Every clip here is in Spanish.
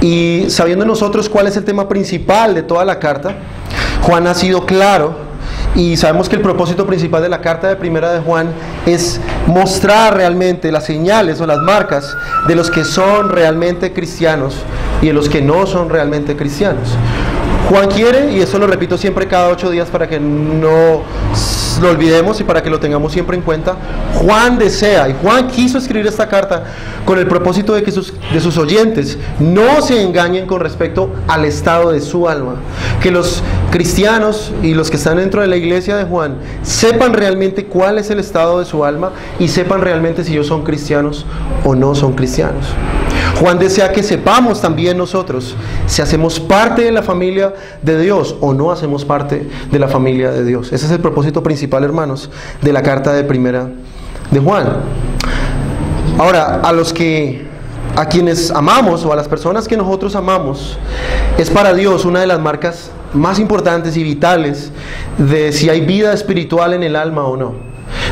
Y sabiendo nosotros cuál es el tema principal de toda la carta, Juan ha sido claro, y sabemos que el propósito principal de la carta de primera de Juan es mostrar realmente las señales o las marcas de los que son realmente cristianos y de los que no son realmente cristianos. Juan quiere, y eso lo repito siempre cada 8 días para que no lo olvidemos y para que lo tengamos siempre en cuenta, Juan desea, y Juan quiso escribir esta carta con el propósito de que sus oyentes no se engañen con respecto al estado de su alma, que los cristianos y los que están dentro de la iglesia de Juan sepan realmente cuál es el estado de su alma y sepan realmente si ellos son cristianos o no son cristianos. Juan desea que sepamos también nosotros si hacemos parte de la familia de Dios o no hacemos parte de la familia de Dios. Ese es el propósito principal, hermanos, de la carta de primera de Juan. Ahora, a quienes amamos o a las personas que nosotros amamos, es para Dios una de las marcas más importantes y vitales de si hay vida espiritual en el alma o no.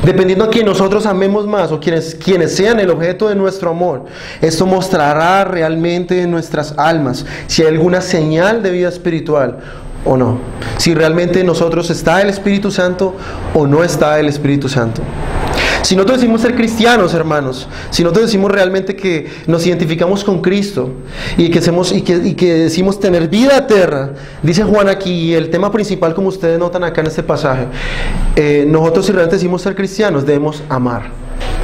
Dependiendo a quien nosotros amemos más o quienes sean el objeto de nuestro amor, esto mostrará realmente en nuestras almas si hay alguna señal de vida espiritual o no. Si realmente en nosotros está el Espíritu Santo o no está el Espíritu Santo. Si nosotros decimos ser cristianos, hermanos, si nosotros decimos realmente que nos identificamos con Cristo y que decimos tener vida eterna, dice Juan aquí, y el tema principal, como ustedes notan acá en este pasaje, nosotros si realmente decimos ser cristianos, debemos amar.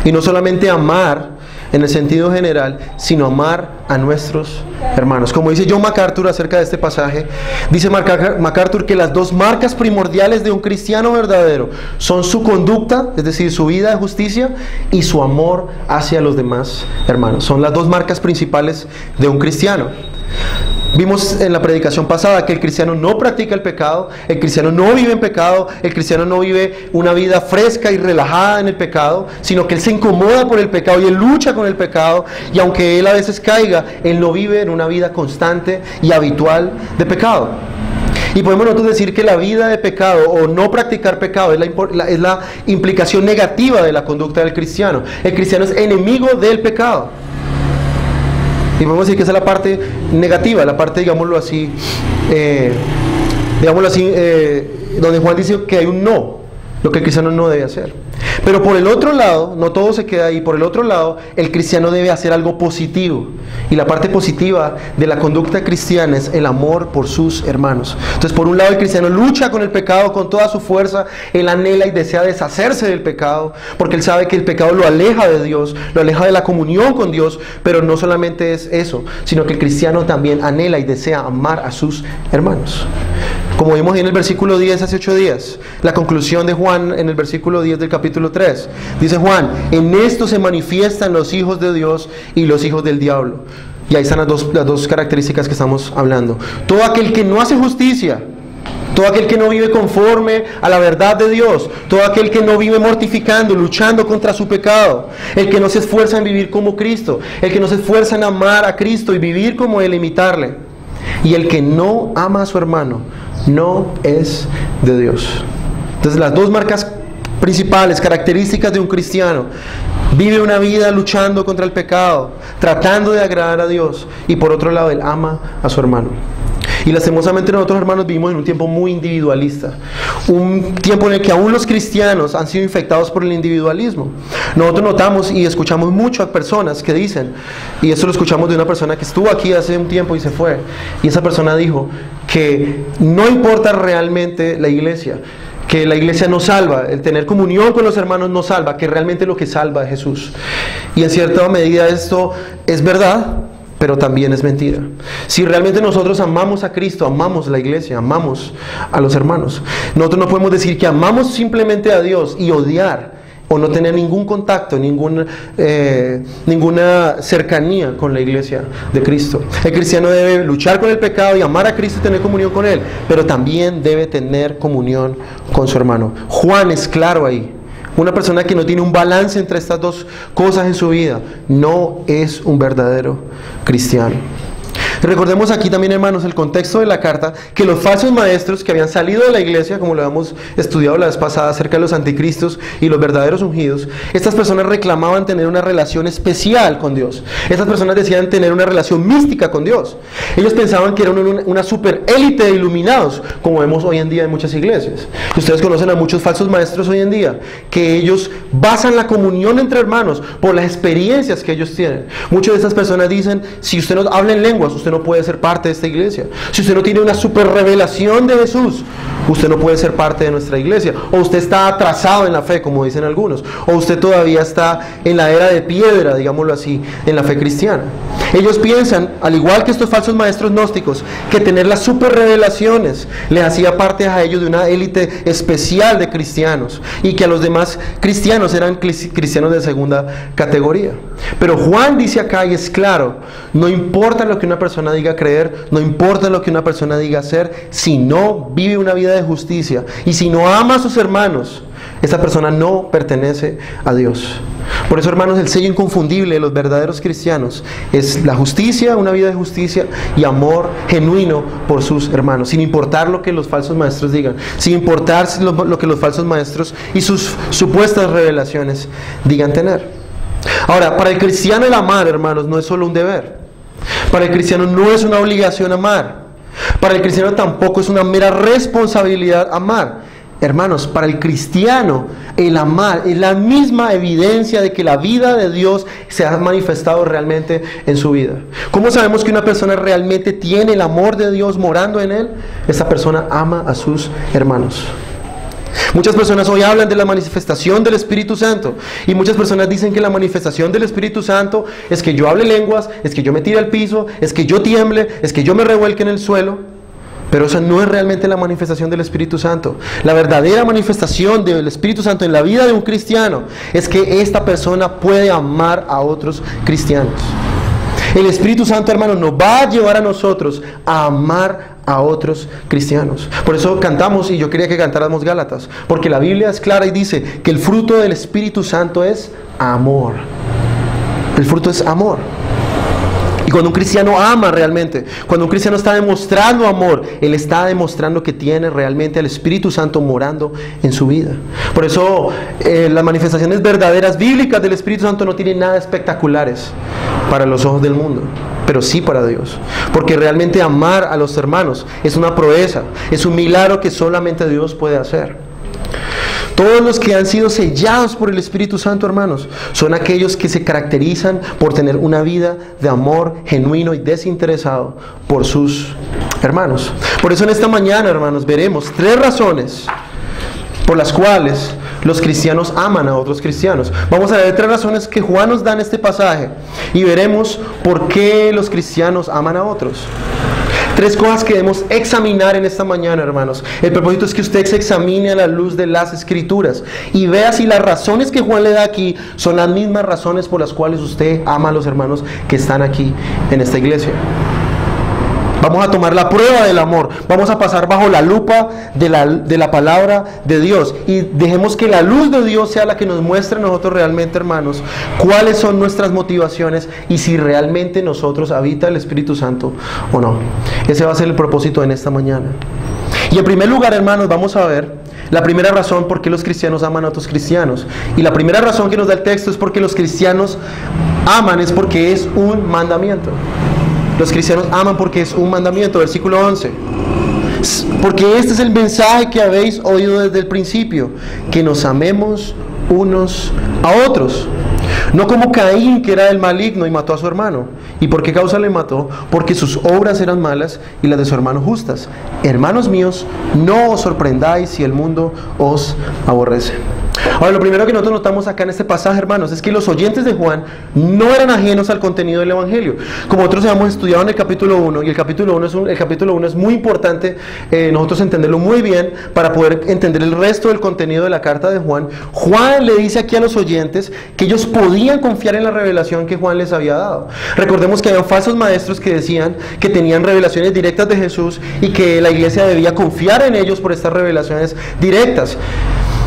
Y no solamente amar en el sentido general, sino amar a nuestros hermanos. Como dice John MacArthur acerca de este pasaje, dice MacArthur que las dos marcas primordiales de un cristiano verdadero son su conducta, es decir, su vida de justicia, y su amor hacia los demás hermanos. Son las dos marcas principales de un cristiano. Vimos en la predicación pasada que el cristiano no practica el pecado, el cristiano no vive en pecado, el cristiano no vive una vida fresca y relajada en el pecado, sino que él se incomoda por el pecado y él lucha con el pecado, y aunque él a veces caiga, él no vive en una vida constante y habitual de pecado. Y podemos nosotros decir que la vida de pecado o no practicar pecado es la implicación negativa de la conducta del cristiano. El cristiano es enemigo del pecado. Y podemos decir que esa es la parte negativa, la parte, digámoslo así, donde Juan dice que hay un no, lo que el cristiano no debe hacer. Pero por el otro lado, no todo se queda ahí, por el otro lado, el cristiano debe hacer algo positivo. Y la parte positiva de la conducta cristiana es el amor por sus hermanos. Entonces, por un lado, el cristiano lucha con el pecado con toda su fuerza, él anhela y desea deshacerse del pecado, porque él sabe que el pecado lo aleja de Dios, lo aleja de la comunión con Dios, pero no solamente es eso, sino que el cristiano también anhela y desea amar a sus hermanos. Como vimos en el versículo 10 hace 8 días, la conclusión de Juan en el versículo 10 del capítulo 3, dice Juan, en esto se manifiestan los hijos de Dios y los hijos del diablo. Y ahí están las dos características que estamos hablando. Todo aquel que no hace justicia, todo aquel que no vive conforme a la verdad de Dios, todo aquel que no vive mortificando, luchando contra su pecado, el que no se esfuerza en vivir como Cristo, el que no se esfuerza en amar a Cristo y vivir como Él, imitarle, y el que no ama a su hermano, no es de Dios. Entonces, las dos marcas principales, características de un cristiano: vive una vida luchando contra el pecado, tratando de agradar a Dios, y por otro lado, él ama a su hermano. Y lastimosamente nosotros, hermanos, vivimos en un tiempo muy individualista, un tiempo en el que aún los cristianos han sido infectados por el individualismo. Nosotros notamos y escuchamos mucho a personas que dicen, y esto lo escuchamos de una persona que estuvo aquí hace un tiempo y se fue, y esa persona dijo que no importa realmente la iglesia, que la iglesia no salva, el tener comunión con los hermanos no salva, que realmente lo que salva es Jesús. Y en cierta medida esto es verdad, pero también es mentira. Si realmente nosotros amamos a Cristo, amamos la iglesia, amamos a los hermanos, nosotros no podemos decir que amamos simplemente a Dios y odiar o no tener ningún contacto, ninguna cercanía con la iglesia de Cristo. El cristiano debe luchar con el pecado y amar a Cristo y tener comunión con Él, pero también debe tener comunión con su hermano. Juan es claro ahí. Una persona que no tiene un balance entre estas dos cosas en su vida no es un verdadero cristiano. Recordemos aquí también, hermanos, el contexto de la carta, que los falsos maestros que habían salido de la iglesia, como lo habíamos estudiado la vez pasada acerca de los anticristos y los verdaderos ungidos, estas personas reclamaban tener una relación especial con Dios. Estas personas decían tener una relación mística con Dios. Ellos pensaban que eran una super élite de iluminados, como vemos hoy en día en muchas iglesias. Ustedes conocen a muchos falsos maestros hoy en día, que ellos basan la comunión entre hermanos por las experiencias que ellos tienen. Muchas de estas personas dicen, si usted no habla en lenguas, usted no puede ser parte de esta iglesia. Si usted no tiene una super revelación de Jesús, usted no puede ser parte de nuestra iglesia. O usted está atrasado en la fe, como dicen algunos. O usted todavía está en la era de piedra, digámoslo así, en la fe cristiana. Ellos piensan, al igual que estos falsos maestros gnósticos, que tener las super revelaciones les hacía parte a ellos de una élite especial de cristianos, y que a los demás cristianos eran cristianos de segunda categoría. Pero Juan dice acá, y es claro, no importa lo que una persona diga creer, no importa lo que una persona diga hacer, si no vive una vida de justicia y si no ama a sus hermanos, esa persona no pertenece a Dios. Por eso, hermanos, el sello inconfundible de los verdaderos cristianos es la justicia, una vida de justicia y amor genuino por sus hermanos, sin importar lo que los falsos maestros digan, sin importar lo que los falsos maestros y sus supuestas revelaciones digan tener. Ahora, para el cristiano el amar, hermanos, no es solo un deber. Para el cristiano no es una obligación amar. Para el cristiano tampoco es una mera responsabilidad amar. Hermanos, para el cristiano el amar es la misma evidencia de que la vida de Dios se ha manifestado realmente en su vida. ¿Cómo sabemos que una persona realmente tiene el amor de Dios morando en él? Esa persona ama a sus hermanos. Muchas personas hoy hablan de la manifestación del Espíritu Santo, y muchas personas dicen que la manifestación del Espíritu Santo es que yo hable lenguas, es que yo me tire al piso, es que yo tiemble, es que yo me revuelque en el suelo. Pero esa no es realmente la manifestación del Espíritu Santo. La verdadera manifestación del Espíritu Santo en la vida de un cristiano es que esta persona puede amar a otros cristianos. El Espíritu Santo, hermanos, nos va a llevar a nosotros a amar a otros cristianos. Por eso cantamos, y yo quería que cantáramos Gálatas, porque la Biblia es clara y dice que el fruto del Espíritu Santo es amor. El fruto es amor. Y cuando un cristiano ama realmente, cuando un cristiano está demostrando amor, él está demostrando que tiene realmente al Espíritu Santo morando en su vida. Por eso las manifestaciones verdaderas bíblicas del Espíritu Santo no tienen nada espectaculares para los ojos del mundo, pero sí para Dios. Porque realmente amar a los hermanos es una proeza, es un milagro que solamente Dios puede hacer. Todos los que han sido sellados por el Espíritu Santo, hermanos, son aquellos que se caracterizan por tener una vida de amor genuino y desinteresado por sus hermanos. Por eso en esta mañana, hermanos, veremos 3 razones por las cuales los cristianos aman a otros cristianos. Vamos a ver 3 razones que Juan nos da en este pasaje y veremos por qué los cristianos aman a otros. 3 cosas que debemos examinar en esta mañana, hermanos. El propósito es que usted se examine a la luz de las Escrituras y vea si las razones que Juan le da aquí son las mismas razones por las cuales usted ama a los hermanos que están aquí en esta iglesia. Vamos a tomar la prueba del amor. Vamos a pasar bajo la lupa de la palabra de Dios. Y dejemos que la luz de Dios sea la que nos muestre a nosotros realmente, hermanos, cuáles son nuestras motivaciones y si realmente nosotros habita el Espíritu Santo o no. Ese va a ser el propósito en esta mañana. Y en primer lugar, hermanos, vamos a ver la primera razón por qué los cristianos aman a otros cristianos. Y la primera razón que nos da el texto es porque los cristianos aman, es porque es un mandamiento. Los cristianos aman porque es un mandamiento, versículo 11. Porque este es el mensaje que habéis oído desde el principio, que nos amemos unos a otros. No como Caín, que era el maligno y mató a su hermano. ¿Y por qué causa le mató? Porque sus obras eran malas y las de su hermano justas. Hermanos míos, no os sorprendáis si el mundo os aborrece. Ahora, lo primero que nosotros notamos acá en este pasaje, hermanos, es que los oyentes de Juan no eran ajenos al contenido del Evangelio. Como nosotros hemos estudiado en el capítulo 1, y el capítulo 1 es muy importante nosotros entenderlo muy bien para poder entender el resto del contenido de la carta de Juan. Juan le dice aquí a los oyentes que ellos podían confiar en la revelación que Juan les había dado. Recordemos que había falsos maestros que decían que tenían revelaciones directas de Jesús y que la iglesia debía confiar en ellos por estas revelaciones directas.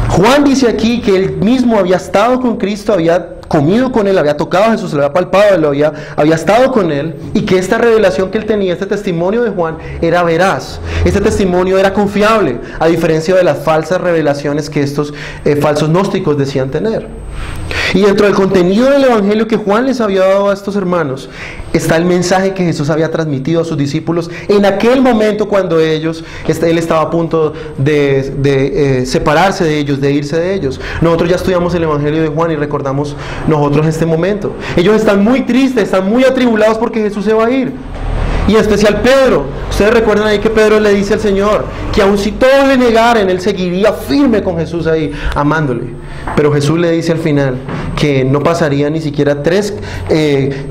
Juan dice aquí que él mismo había estado con Cristo, había comido con él, había tocado a Jesús, lo había palpado, había estado con él, y que esta revelación que él tenía, este testimonio de Juan, era veraz. Este testimonio era confiable, a diferencia de las falsas revelaciones que estos falsos gnósticos decían tener. Y dentro del contenido del evangelio que Juan les había dado a estos hermanos, está el mensaje que Jesús había transmitido a sus discípulos en aquel momento cuando él estaba a punto de separarse de ellos, de irse de ellos. Nosotros ya estudiamos el evangelio de Juan y recordamos nosotros este momento. Ellos están muy tristes, están muy atribulados porque Jesús se va a ir. Y en especial Pedro. Ustedes recuerdan ahí que Pedro le dice al Señor que aun si todos le negaran, él seguiría firme con Jesús ahí, amándole. Pero Jesús le dice al final que no pasaría ni siquiera 3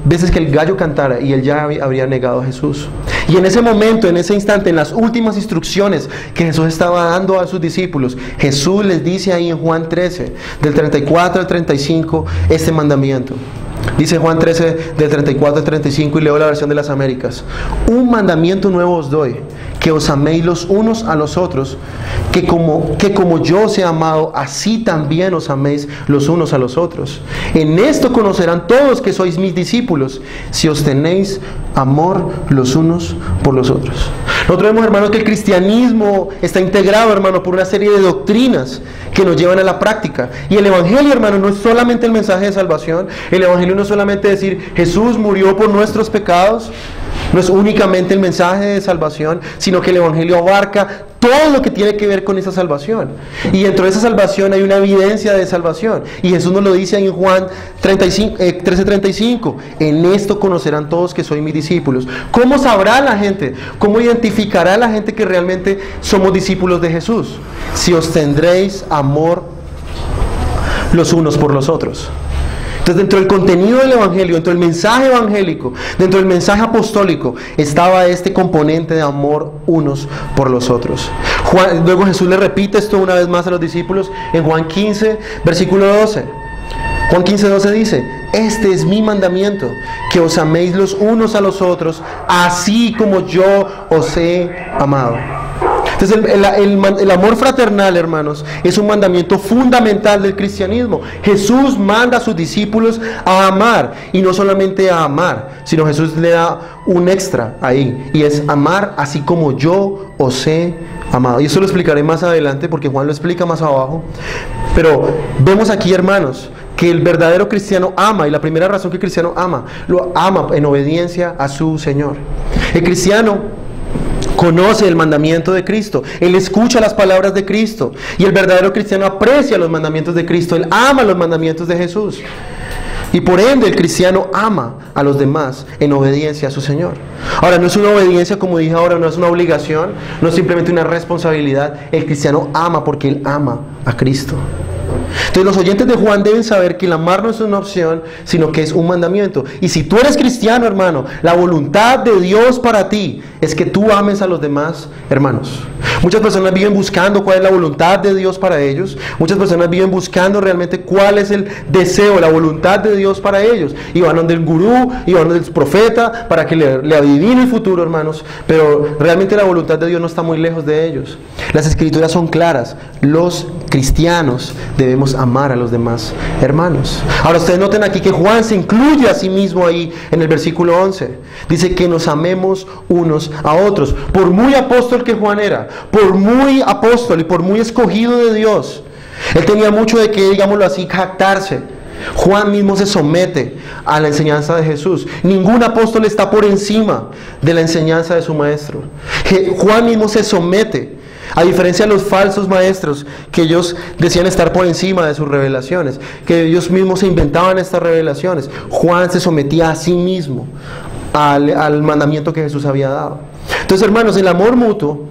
veces que el gallo cantara y él ya habría negado a Jesús. Y en ese momento, en ese instante, en las últimas instrucciones que Jesús estaba dando a sus discípulos, Jesús les dice ahí en Juan 13, del 34 al 35, este mandamiento. Dice Juan 13, del 34 al 35, y leo la versión de las Américas: un mandamiento nuevo os doy, que os améis los unos a los otros, que como yo os he amado, así también os améis los unos a los otros. En esto conocerán todos que sois mis discípulos, si os tenéis amor los unos por los otros. Nosotros vemos, hermanos, que el cristianismo está integrado, hermano, por una serie de doctrinas que nos llevan a la práctica. Y el evangelio, hermano, no es solamente el mensaje de salvación. El evangelio no es solamente decir Jesús murió por nuestros pecados. No es únicamente el mensaje de salvación, sino que el evangelio abarca todo lo que tiene que ver con esa salvación. Y dentro de esa salvación hay una evidencia de salvación. Y Jesús nos lo dice ahí en Juan 13:35. En esto conocerán todos que soy mis discípulos. ¿Cómo sabrá la gente? ¿Cómo identificará la gente que realmente somos discípulos de Jesús? Si os tendréis amor los unos por los otros. Entonces, dentro del contenido del evangelio, dentro del mensaje evangélico, dentro del mensaje apostólico, estaba este componente de amor unos por los otros. Luego Jesús le repite esto una vez más a los discípulos en Juan 15, versículo 12. Juan 15:12 dice: este es mi mandamiento, que os améis los unos a los otros, así como yo os he amado. Entonces el amor fraternal, hermanos, es un mandamiento fundamental del cristianismo. Jesús manda a sus discípulos a amar, y no solamente a amar, sino Jesús le da un extra ahí, y es amar así como yo os he amado. Y eso lo explicaré más adelante porque Juan lo explica más abajo. Pero vemos aquí, hermanos, que el verdadero cristiano ama, y la primera razón que el cristiano ama, lo ama en obediencia a su Señor. El cristiano conoce el mandamiento de Cristo, él escucha las palabras de Cristo, y el verdadero cristiano aprecia los mandamientos de Cristo, él ama los mandamientos de Jesús. Y por ende el cristiano ama a los demás en obediencia a su Señor. Ahora, no es una obediencia, como dije ahora, no es una obligación, no es simplemente una responsabilidad. El cristiano ama porque él ama a Cristo. Entonces los oyentes de Juan deben saber que el amar no es una opción, sino que es un mandamiento. Y si tú eres cristiano, hermano, la voluntad de Dios para ti es que tú ames a los demás hermanos. Muchas personas viven buscando cuál es la voluntad de Dios para ellos. Muchas personas viven buscando realmente cuál es el deseo, la voluntad de Dios para ellos. Y van donde el gurú, y van donde el profeta para que le adivine el futuro, hermanos. Pero realmente la voluntad de Dios no está muy lejos de ellos. Las escrituras son claras. Los cristianos debemos amar a los demás hermanos. Ahora ustedes noten aquí que Juan se incluye a sí mismo ahí en el versículo 11. Dice que nos amemos unos a otros. Por muy apóstol que Juan era, por muy apóstol y por muy escogido de Dios, él tenía mucho de que, digámoslo así, jactarse. Juan mismo se somete a la enseñanza de Jesús. Ningún apóstol está por encima de la enseñanza de su maestro. Juan mismo se somete. A diferencia de los falsos maestros, que ellos decían estar por encima de sus revelaciones, que ellos mismos se inventaban estas revelaciones, Juan se sometía a sí mismo al mandamiento que Jesús había dado. Entonces, hermanos, el amor mutuo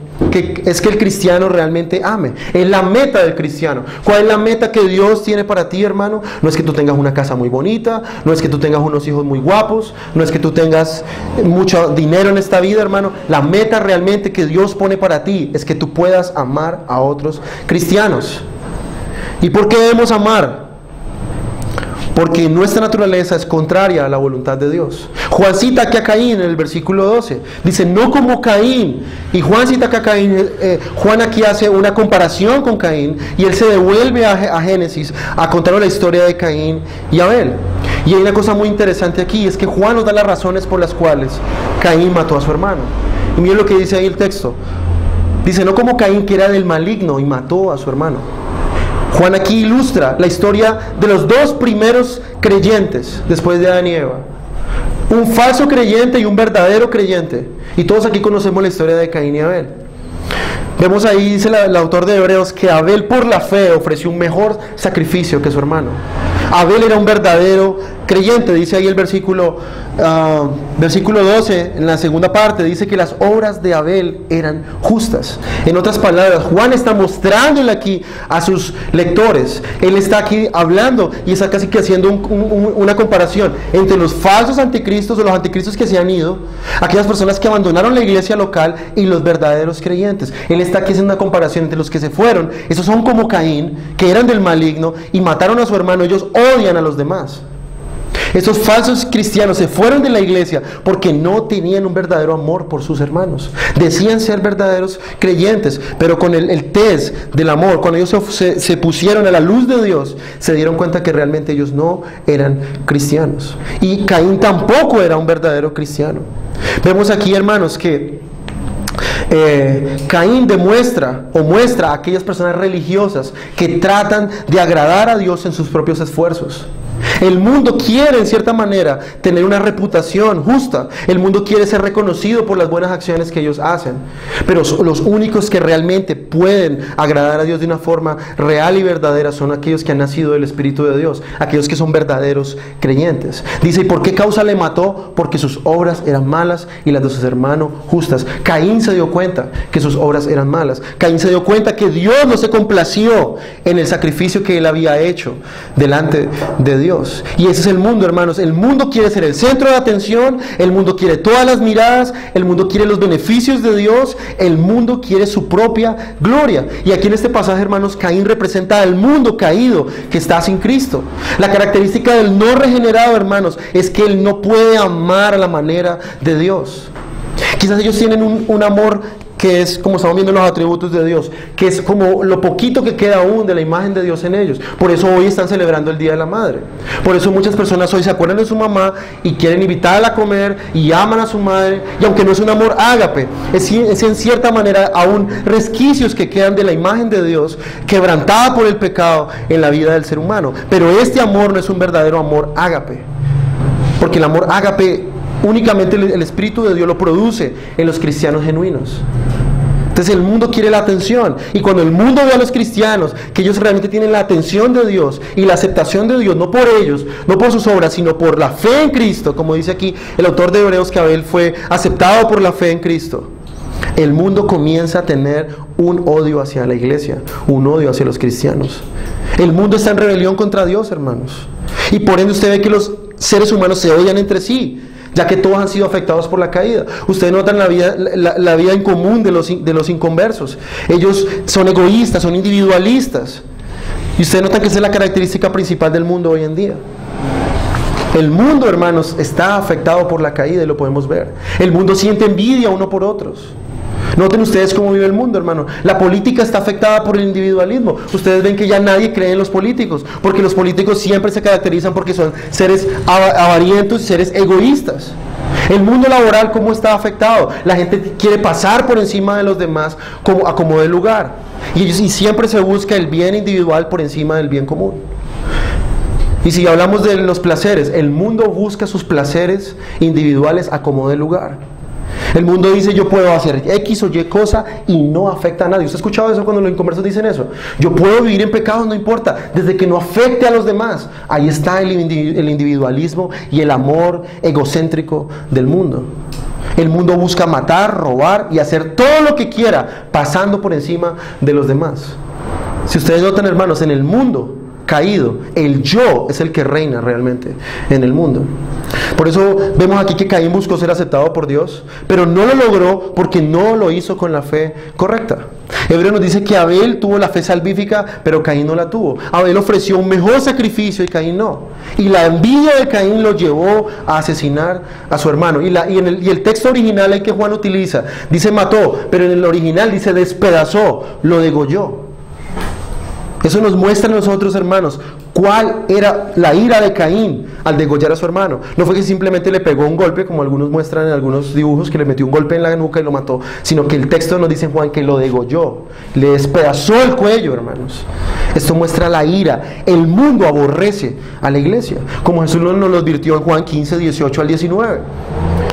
es que el cristiano realmente ame. Es la meta del cristiano. ¿Cuál es la meta que Dios tiene para ti, hermano? No es que tú tengas una casa muy bonita, no es que tú tengas unos hijos muy guapos, no es que tú tengas mucho dinero en esta vida, hermano. La meta realmente que Dios pone para ti es que tú puedas amar a otros cristianos. ¿Y por qué debemos amar? porque nuestra naturaleza es contraria a la voluntad de Dios. Juan cita aquí a Caín en el versículo 12, dice, no como Caín, y Juan cita aquí a Caín, Juan aquí hace una comparación con Caín, y él se devuelve a Génesis a contar la historia de Caín y Abel. Y hay una cosa muy interesante aquí, es que Juan nos da las razones por las cuales Caín mató a su hermano. Y miren lo que dice ahí el texto, dice, no como Caín, que era del maligno y mató a su hermano. Juan aquí ilustra la historia de los dos primeros creyentes después de Adán y Eva. Un falso creyente y un verdadero creyente. Y todos aquí conocemos la historia de Caín y Abel. Vemos ahí, dice el autor de Hebreos, que Abel por la fe ofreció un mejor sacrificio que su hermano. Abel era un verdadero creyente, dice ahí el versículo 12, en la segunda parte, dice que las obras de Abel eran justas. En otras palabras, Juan está mostrándole aquí a sus lectores, él está aquí hablando y está casi que haciendo una comparación entre los falsos anticristos o los anticristos que se han ido, aquellas personas que abandonaron la iglesia local, y los verdaderos creyentes. Él está aquí haciendo una comparación entre los que se fueron, esos son como Caín, que eran del maligno y mataron a su hermano, ellos odian a los demás. Esos falsos cristianos se fueron de la iglesia porque no tenían un verdadero amor por sus hermanos. Decían ser verdaderos creyentes, pero con el test del amor, cuando ellos se pusieron a la luz de Dios, se dieron cuenta que realmente ellos no eran cristianos. Y Caín tampoco era un verdadero cristiano. Vemos aquí, hermanos, que Caín muestra a aquellas personas religiosas que tratan de agradar a Dios en sus propios esfuerzos. El mundo quiere, en cierta manera, tener una reputación justa. El mundo quiere ser reconocido por las buenas acciones que ellos hacen. Pero los únicos que realmente pueden agradar a Dios de una forma real y verdadera son aquellos que han nacido del Espíritu de Dios, aquellos que son verdaderos creyentes. Dice, ¿y por qué causa le mató? Porque sus obras eran malas y las de sus hermanos justas. Caín se dio cuenta que sus obras eran malas. Caín se dio cuenta que Dios no se complació en el sacrificio que él había hecho delante de Dios. Y ese es el mundo, hermanos. El mundo quiere ser el centro de atención, el mundo quiere todas las miradas, el mundo quiere los beneficios de Dios, el mundo quiere su propia gloria. Y aquí en este pasaje, hermanos, Caín representa al mundo caído que está sin Cristo. La característica del no regenerado, hermanos, es que él no puede amar a la manera de Dios. Quizás ellos tienen un amor que es, como estamos viendo, los atributos de Dios, que es como lo poquito que queda aún de la imagen de Dios en ellos. Por eso hoy están celebrando el Día de la Madre. Por eso muchas personas hoy se acuerdan de su mamá y quieren invitarla a comer y aman a su madre, y aunque no es un amor ágape, es en cierta manera aún resquicios que quedan de la imagen de Dios quebrantada por el pecado en la vida del ser humano. Pero este amor no es un verdadero amor ágape, porque el amor ágape únicamente el Espíritu de Dios lo produce en los cristianos genuinos. Entonces el mundo quiere la atención, y cuando el mundo ve a los cristianos que ellos realmente tienen la atención de Dios y la aceptación de Dios, no por ellos, no por sus obras, sino por la fe en Cristo, como dice aquí el autor de Hebreos, que Abel fue aceptado por la fe en Cristo, el mundo comienza a tener un odio hacia la iglesia, un odio hacia los cristianos. El mundo está en rebelión contra Dios, hermanos, y por ende usted ve que los seres humanos se odian entre sí, ya que todos han sido afectados por la caída. Ustedes notan la vida en común de los inconversos. Ellos son egoístas, son individualistas. Y ustedes notan que esa es la característica principal del mundo hoy en día. El mundo, hermanos, está afectado por la caída y lo podemos ver. El mundo siente envidia uno por otros. Noten ustedes cómo vive el mundo, hermano. La política está afectada por el individualismo. Ustedes ven que ya nadie cree en los políticos, porque los políticos siempre se caracterizan porque son seres avarientos, seres egoístas. El mundo laboral, ¿cómo está afectado? La gente quiere pasar por encima de los demás a como dé lugar. Y siempre se busca el bien individual por encima del bien común. Y si hablamos de los placeres, el mundo busca sus placeres individuales a como dé lugar. El mundo dice, yo puedo hacer X o Y cosa y no afecta a nadie. ¿Usted ha escuchado eso cuando los inconversos dicen eso? Yo puedo vivir en pecado, no importa, desde que no afecte a los demás. Ahí está el individualismo y el amor egocéntrico del mundo. El mundo busca matar, robar y hacer todo lo que quiera, pasando por encima de los demás. Si ustedes notan, hermanos, en el mundo caído. El yo es el que reina realmente en el mundo. Por eso vemos aquí que Caín buscó ser aceptado por Dios, pero no lo logró porque no lo hizo con la fe correcta. Hebreo nos dice que Abel tuvo la fe salvífica, pero Caín no la tuvo. Abel ofreció un mejor sacrificio y Caín no. Y la envidia de Caín lo llevó a asesinar a su hermano. Y el texto original el que Juan utiliza dice mató, pero en el original dice despedazó, lo degolló. Eso nos muestra a nosotros, hermanos, cuál era la ira de Caín al degollar a su hermano. No fue que simplemente le pegó un golpe, como algunos muestran en algunos dibujos, que le metió un golpe en la nuca y lo mató, sino que el texto nos dice en Juan que lo degolló, le despedazó el cuello, hermanos. Esto muestra la ira. El mundo aborrece a la iglesia, como Jesús nos lo advirtió en Juan 15, 18 al 19.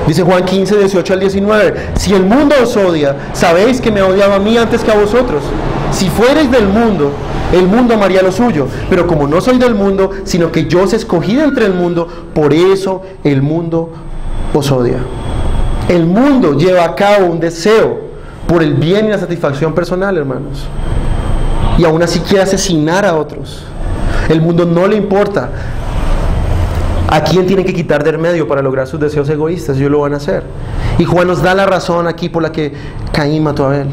Dice Juan 15, 18 al 19, si el mundo os odia, sabéis que me ha odiado a mí antes que a vosotros. Si fuereis del mundo, el mundo amaría lo suyo, pero como no soy del mundo, sino que yo os escogí de entre el mundo, por eso el mundo os odia. El mundo lleva a cabo un deseo por el bien y la satisfacción personal, hermanos, y aún así quiere asesinar a otros. El mundo no le importa a quién tienen que quitar del medio para lograr sus deseos egoístas. Ellos lo van a hacer. Y Juan nos da la razón aquí por la que Caín mató a Abel.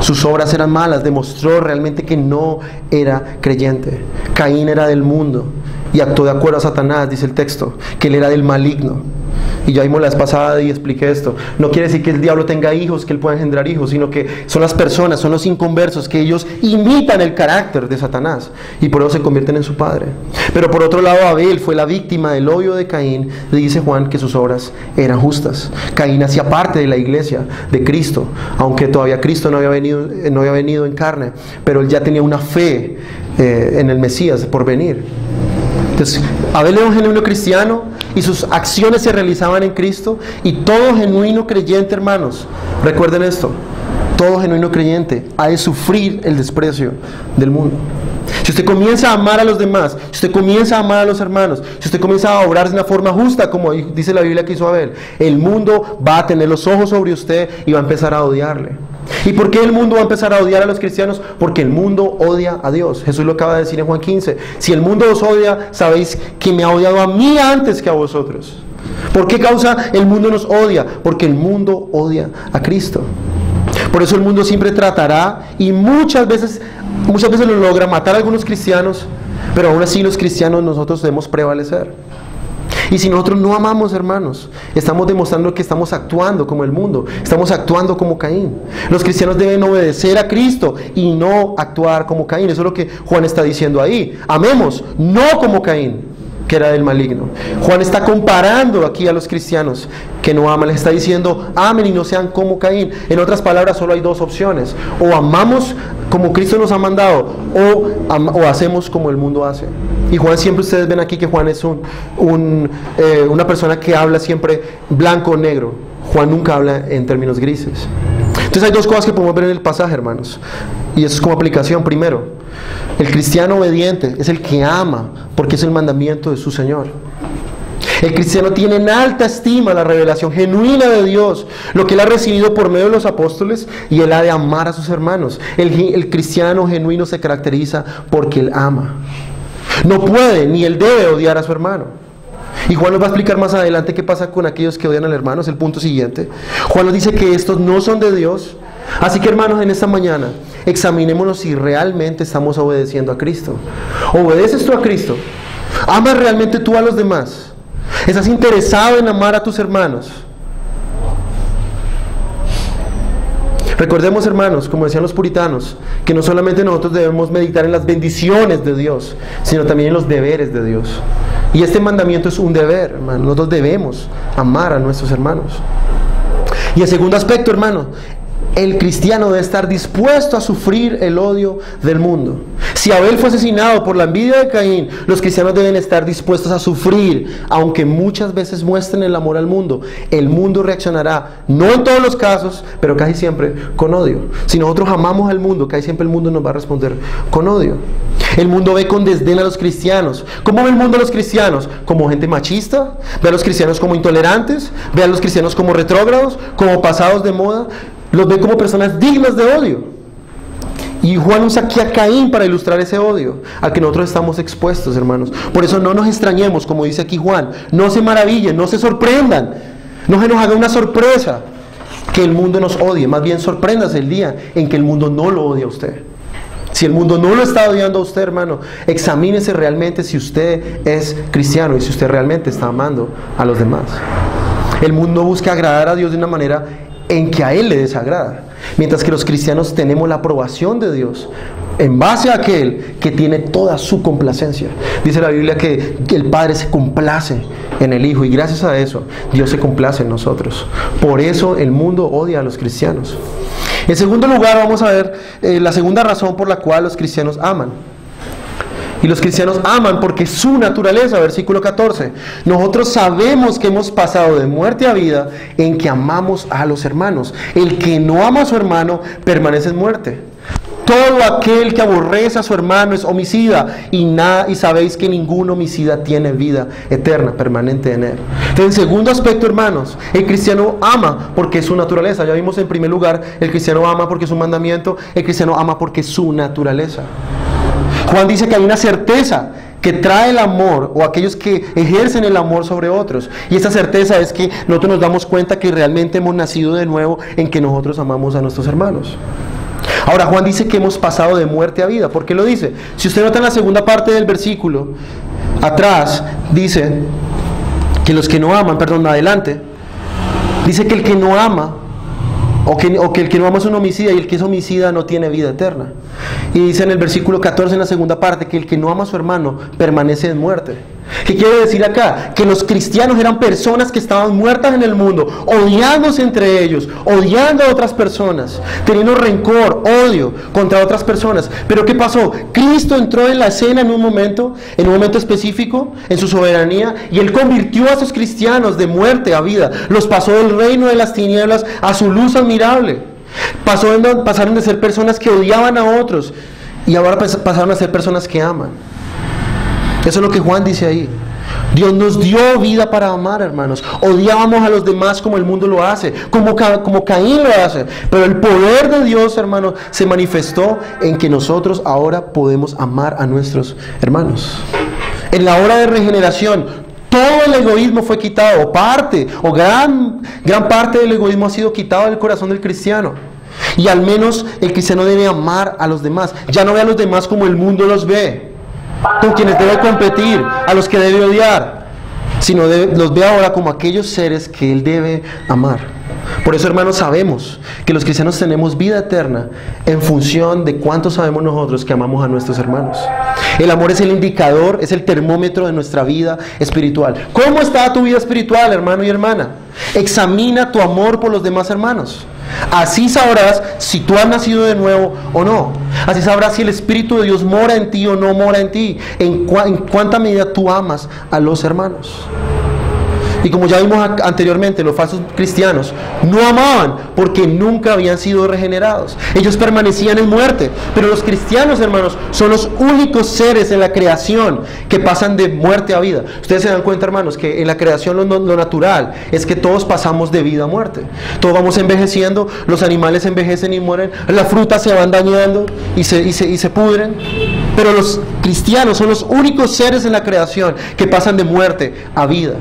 Sus obras eran malas, demostró realmente que no era creyente. Caín era del mundo y actuó de acuerdo a Satanás, dice el texto, que él era del maligno. Y ya vimos la vez pasada y expliqué esto. No quiere decir que el diablo tenga hijos, que él pueda engendrar hijos, sino que son las personas, son los inconversos, que ellos imitan el carácter de Satanás y por eso se convierten en su padre. Pero por otro lado, Abel fue la víctima del odio de Caín. Y dice Juan que sus obras eran justas. Caín hacía parte de la iglesia de Cristo, aunque todavía Cristo no había venido en carne, pero él ya tenía una fe en el Mesías por venir. Entonces, Abel era un genuino cristiano y sus acciones se realizaban en Cristo, y todo genuino creyente, hermanos, recuerden esto, todo genuino creyente ha de sufrir el desprecio del mundo. Si usted comienza a amar a los demás, si usted comienza a amar a los hermanos, si usted comienza a obrar de una forma justa, como dice la Biblia que hizo Abel, el mundo va a tener los ojos sobre usted y va a empezar a odiarle. ¿Y por qué el mundo va a empezar a odiar a los cristianos? Porque el mundo odia a Dios. Jesús lo acaba de decir en Juan 15. Si el mundo os odia, sabéis que me ha odiado a mí antes que a vosotros. ¿Por qué causa el mundo nos odia? Porque el mundo odia a Cristo. Por eso el mundo siempre tratará, y muchas veces lo logra, matar a algunos cristianos, pero aún así los cristianos nosotros debemos prevalecer. Y si nosotros no amamos, hermanos, estamos demostrando que estamos actuando como el mundo, estamos actuando como Caín. Los cristianos deben obedecer a Cristo y no actuar como Caín. Eso es lo que Juan está diciendo ahí. Amemos, no como Caín, que era del maligno. Juan está comparando aquí a los cristianos que no aman. Les está diciendo, amen y no sean como Caín. En otras palabras, solo hay dos opciones: o amamos como Cristo nos ha mandado, o hacemos como el mundo hace. Y Juan, siempre ustedes ven aquí que Juan es una persona que habla siempre blanco o negro. Juan nunca habla en términos grises. Entonces hay dos cosas que podemos ver en el pasaje, hermanos, y eso es como aplicación. Primero, el cristiano obediente es el que ama porque es el mandamiento de su Señor. El cristiano tiene en alta estima la revelación genuina de Dios, lo que él ha recibido por medio de los apóstoles, y él ha de amar a sus hermanos. El cristiano genuino se caracteriza porque él ama. No puede ni él debe odiar a su hermano. Y Juan nos va a explicar más adelante qué pasa con aquellos que odian al hermano. Es el punto siguiente. Juan nos dice que estos no son de Dios. Así que, hermanos, en esta mañana examinémonos si realmente estamos obedeciendo a Cristo. ¿Obedeces tú a Cristo? ¿Amas realmente tú a los demás? ¿Estás interesado en amar a tus hermanos? Recordemos, hermanos, como decían los puritanos, que no solamente nosotros debemos meditar en las bendiciones de Dios, sino también en los deberes de Dios. Y este mandamiento es un deber, hermano. Nosotros debemos amar a nuestros hermanos. Y el segundo aspecto, hermano, el cristiano debe estar dispuesto a sufrir el odio del mundo. Si Abel fue asesinado por la envidia de Caín, los cristianos deben estar dispuestos a sufrir, aunque muchas veces muestren el amor al mundo. El mundo reaccionará, no en todos los casos, pero casi siempre con odio. Si nosotros amamos al mundo, casi siempre el mundo nos va a responder con odio. El mundo ve con desdén a los cristianos. ¿Cómo ve el mundo a los cristianos? ¿Como gente machista? ¿Ve a los cristianos como intolerantes? ¿Ve a los cristianos como retrógrados? ¿Como pasados de moda? Los ve como personas dignas de odio. Y Juan usa aquí a Caín para ilustrar ese odio al que nosotros estamos expuestos, hermanos. Por eso no nos extrañemos, como dice aquí Juan. No se maravillen, no se sorprendan. No se nos haga una sorpresa que el mundo nos odie. Más bien sorpréndase el día en que el mundo no lo odia a usted. Si el mundo no lo está odiando a usted, hermano, examínese realmente si usted es cristiano y si usted realmente está amando a los demás. El mundo busca agradar a Dios de una manera en que a Él le desagrada. Mientras que los cristianos tenemos la aprobación de Dios en base a aquel que tiene toda su complacencia. Dice la Biblia que el Padre se complace en el Hijo y gracias a eso Dios se complace en nosotros. Por eso el mundo odia a los cristianos. En segundo lugar vamos a ver la segunda razón por la cual los cristianos aman. Y los cristianos aman porque es su naturaleza, versículo 14. Nosotros sabemos que hemos pasado de muerte a vida en que amamos a los hermanos. El que no ama a su hermano permanece en muerte. Todo aquel que aborrece a su hermano es homicida y sabéis que ningún homicida tiene vida eterna, permanente en él. Entonces, en segundo aspecto, hermanos, el cristiano ama porque es su naturaleza. Ya vimos en primer lugar, el cristiano ama porque es un mandamiento, el cristiano ama porque es su naturaleza. Juan dice que hay una certeza que trae el amor o aquellos que ejercen el amor sobre otros. Y esa certeza es que nosotros nos damos cuenta que realmente hemos nacido de nuevo en que nosotros amamos a nuestros hermanos. Ahora Juan dice que hemos pasado de muerte a vida. ¿Por qué lo dice? Si usted nota en la segunda parte del versículo, atrás dice que los que no aman, adelante, dice que el que no ama o que el que no ama es un homicida y el que es homicida no tiene vida eterna. Y dice en el versículo 14 en la segunda parte que el que no ama a su hermano permanece en muerte. ¿Qué quiere decir acá? Que los cristianos eran personas que estaban muertas en el mundo, odiándose entre ellos, odiando a otras personas, teniendo rencor, odio contra otras personas. Pero ¿qué pasó? Cristo entró en la escena en un momento específico, en su soberanía, y Él convirtió a esos cristianos de muerte a vida. Los pasó del reino de las tinieblas a su luz admirable. Pasaron de ser personas que odiaban a otros y ahora pasaron a ser personas que aman. Eso es lo que Juan dice ahí. Dios nos dio vida para amar, hermanos. Odiábamos a los demás como el mundo lo hace, como Caín lo hace. Pero el poder de Dios, hermanos, se manifestó en que nosotros ahora podemos amar a nuestros hermanos. En la hora de regeneración, todo el egoísmo fue quitado, gran parte del egoísmo ha sido quitado del corazón del cristiano. Y al menos el cristiano debe amar a los demás. Ya no ve a los demás como el mundo los ve, con quienes debe competir, a los que debe odiar, sino los ve ahora como aquellos seres que él debe amar. Por eso, hermanos, sabemos que los cristianos tenemos vida eterna en función de cuánto sabemos nosotros que amamos a nuestros hermanos. El amor es el indicador, es el termómetro de nuestra vida espiritual. ¿Cómo está tu vida espiritual, hermano y hermana? Examina tu amor por los demás hermanos. Así sabrás si tú has nacido de nuevo o no. Así sabrás si el Espíritu de Dios mora en ti o no mora en ti. En cuánta medida tú amas a los hermanos. Y como ya vimos anteriormente, los falsos cristianos no amaban porque nunca habían sido regenerados. Ellos permanecían en muerte. Pero los cristianos, hermanos, son los únicos seres en la creación que pasan de muerte a vida. Ustedes se dan cuenta, hermanos, que en la creación lo natural es que todos pasamos de vida a muerte. Todos vamos envejeciendo, los animales envejecen y mueren, las frutas se van dañando y se pudren. Pero los cristianos son los únicos seres en la creación que pasan de muerte a vida.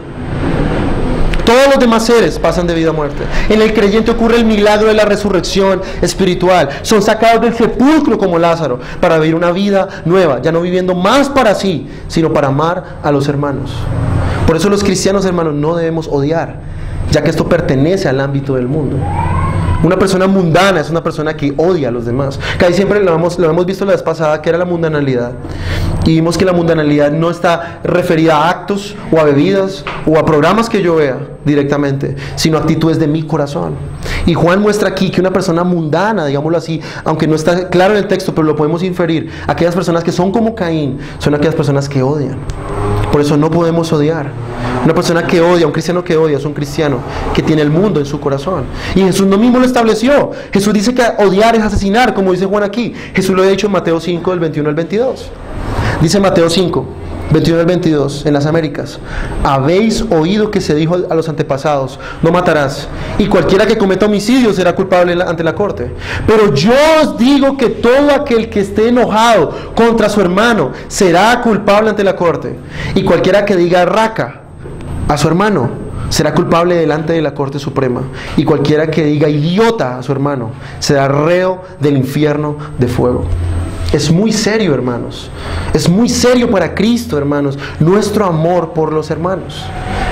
Todos los demás seres pasan de vida a muerte. En el creyente ocurre el milagro de la resurrección espiritual. Son sacados del sepulcro como Lázaro para vivir una vida nueva, ya no viviendo más para sí, sino para amar a los hermanos. Por eso los cristianos, hermanos, no debemos odiar, ya que esto pertenece al ámbito del mundo. Una persona mundana es una persona que odia a los demás. Casi siempre lo hemos visto la vez pasada, que era la mundanalidad. Y vimos que la mundanalidad no está referida a actos o a bebidas o a programas que yo vea directamente, sino a actitudes de mi corazón. Y Juan muestra aquí que una persona mundana, digámoslo así, aunque no está claro en el texto, pero lo podemos inferir, aquellas personas que son como Caín, son aquellas personas que odian. Por eso no podemos odiar. Una persona que odia, un cristiano que odia, es un cristiano que tiene el mundo en su corazón. Y Jesús no mismo lo estableció. Jesús dice que odiar es asesinar, como dice Juan aquí. Jesús lo ha dicho en Mateo 5, del 21 al 22. Dice Mateo 5, 21 al 22, en las Américas. Habéis oído que se dijo a los antepasados: no matarás, y cualquiera que cometa homicidio será culpable ante la corte. Pero yo os digo que todo aquel que esté enojado contra su hermano será culpable ante la corte, y cualquiera que diga raca a su hermano será culpable delante de la Corte Suprema, y cualquiera que diga idiota a su hermano será reo del infierno de fuego. Es muy serio, hermanos. Es muy serio para Cristo, hermanos, nuestro amor por los hermanos.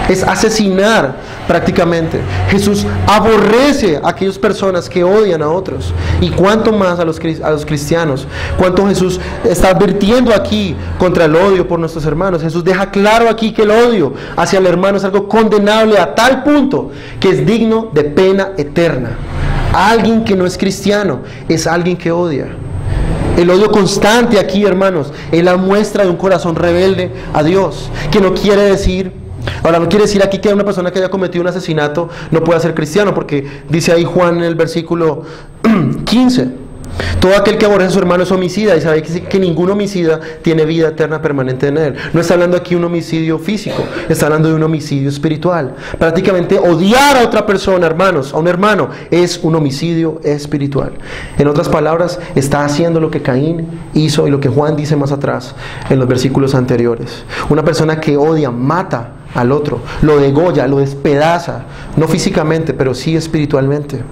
Es asesinar prácticamente. Jesús aborrece a aquellas personas que odian a otros. Y cuánto más a los cristianos. Cuánto Jesús está advirtiendo aquí contra el odio por nuestros hermanos. Jesús deja claro aquí que el odio hacia el hermano es algo condenable a tal punto que es digno de pena eterna. Alguien que no es cristiano es alguien que odia. El odio constante aquí, hermanos, es la muestra de un corazón rebelde a Dios, que no quiere decir, ahora no quiere decir aquí que una persona que haya cometido un asesinato no pueda ser cristiano, porque dice ahí Juan en el versículo 15, todo aquel que aborrece a su hermano es homicida, y sabe que ningún homicida tiene vida eterna permanente en él. No está hablando aquí de un homicidio físico, está hablando de un homicidio espiritual. Prácticamente odiar a otra persona, hermanos, a un hermano, es un homicidio espiritual. En otras palabras, está haciendo lo que Caín hizo y lo que Juan dice más atrás en los versículos anteriores. Una persona que odia, mata al otro, lo degolla, lo despedaza, no físicamente, pero sí espiritualmente.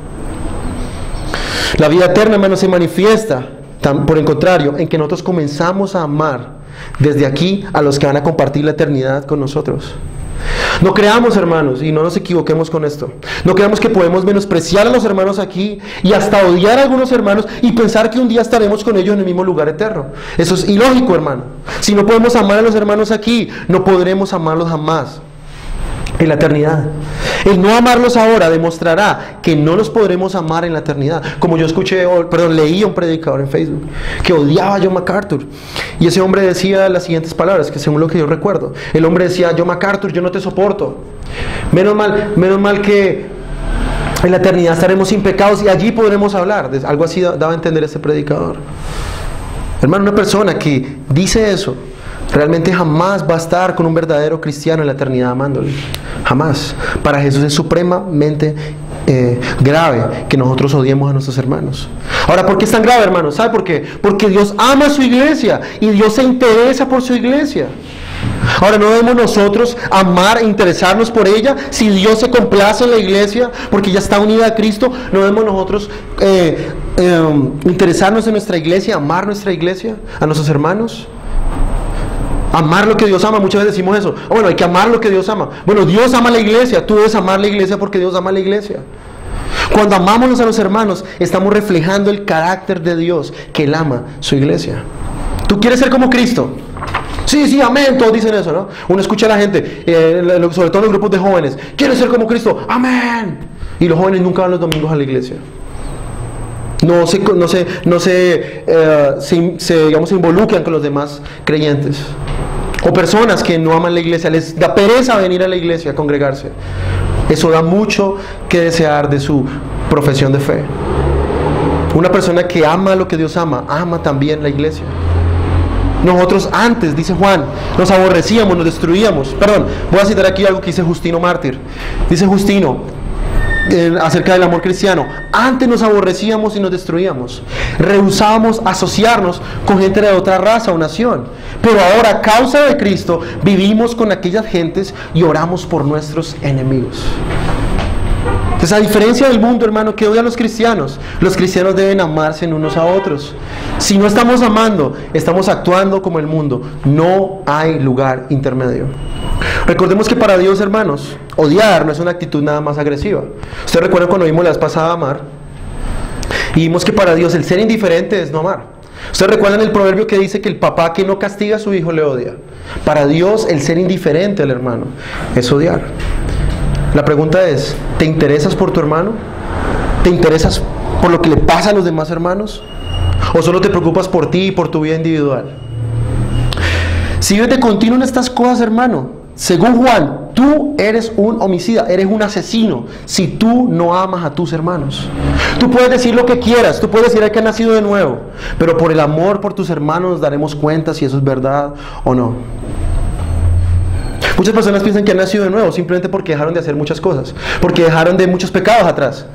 La vida eterna, hermanos, se manifiesta, por el contrario, en que nosotros comenzamos a amar desde aquí a los que van a compartir la eternidad con nosotros. No creamos, hermanos, y no nos equivoquemos con esto, no creamos que podemos menospreciar a los hermanos aquí y hasta odiar a algunos hermanos y pensar que un día estaremos con ellos en el mismo lugar eterno. Eso es ilógico, hermano. Si no podemos amar a los hermanos aquí, no podremos amarlos jamás en la eternidad. El no amarlos ahora demostrará que no los podremos amar en la eternidad. Como yo leí a un predicador en Facebook que odiaba a John MacArthur, y ese hombre decía las siguientes palabras, que según lo que yo recuerdo, el hombre decía: John MacArthur, yo no te soporto. Menos mal que en la eternidad estaremos sin pecados y allí podremos hablar. Algo así daba a entender ese predicador. Hermano, una persona que dice eso realmente jamás va a estar con un verdadero cristiano en la eternidad amándole. Jamás. Para Jesús es supremamente grave que nosotros odiemos a nuestros hermanos. Ahora, ¿por qué es tan grave, hermanos? ¿Sabe por qué? Porque Dios ama a su iglesia y Dios se interesa por su iglesia. Ahora, ¿no debemos nosotros amar e interesarnos por ella? Si Dios se complace en la iglesia porque ya está unida a Cristo, ¿no debemos nosotros interesarnos en nuestra iglesia, amar nuestra iglesia, a nuestros hermanos? Amar lo que Dios ama. Muchas veces decimos eso: bueno, hay que amar lo que Dios ama. Bueno, Dios ama la iglesia, tú debes amar la iglesia porque Dios ama la iglesia. Cuando amamos a los hermanos, estamos reflejando el carácter de Dios, que Él ama su iglesia. ¿Tú quieres ser como Cristo? Sí, amén, todos dicen eso, ¿no? Uno escucha a la gente, sobre todo en los grupos de jóvenes: ¿quieres ser como Cristo? Amén. Y los jóvenes nunca van los domingos a la iglesia. Se involucran con los demás creyentes. O personas que no aman la iglesia, les da pereza venir a la iglesia a congregarse. Eso da mucho que desear de su profesión de fe. Una persona que ama lo que Dios ama, ama también la iglesia. Nosotros antes, dice Juan, nos aborrecíamos, nos destruíamos. Perdón, voy a citar aquí algo que dice Justino Mártir. Dice Justino acerca del amor cristiano: antes nos aborrecíamos y nos destruíamos, rehusábamos asociarnos con gente de otra raza o nación, pero ahora, a causa de Cristo, vivimos con aquellas gentes y oramos por nuestros enemigos. Entonces, a diferencia del mundo, hermano, que odia a los cristianos deben amarse unos a otros. Si no estamos amando, estamos actuando como el mundo. No hay lugar intermedio. Recordemos que para Dios, hermanos, odiar no es una actitud nada más agresiva. Ustedes recuerdan cuando vimos la vez pasada amar, y vimos que para Dios el ser indiferente es no amar. Ustedes recuerdan el proverbio que dice que el papá que no castiga a su hijo le odia. Para Dios el ser indiferente al hermano es odiar. La pregunta es: ¿te interesas por tu hermano? ¿Te interesas por lo que le pasa a los demás hermanos? ¿O solo te preocupas por ti y por tu vida individual? Si vives de continuo en estas cosas, hermano, según Juan, tú eres un homicida, eres un asesino si tú no amas a tus hermanos. Tú puedes decir lo que quieras, tú puedes decir que has nacido de nuevo, pero por el amor por tus hermanos nos daremos cuenta si eso es verdad o no. Muchas personas piensan que han nacido de nuevo simplemente porque dejaron de hacer muchas cosas, porque dejaron de muchos pecados atrás,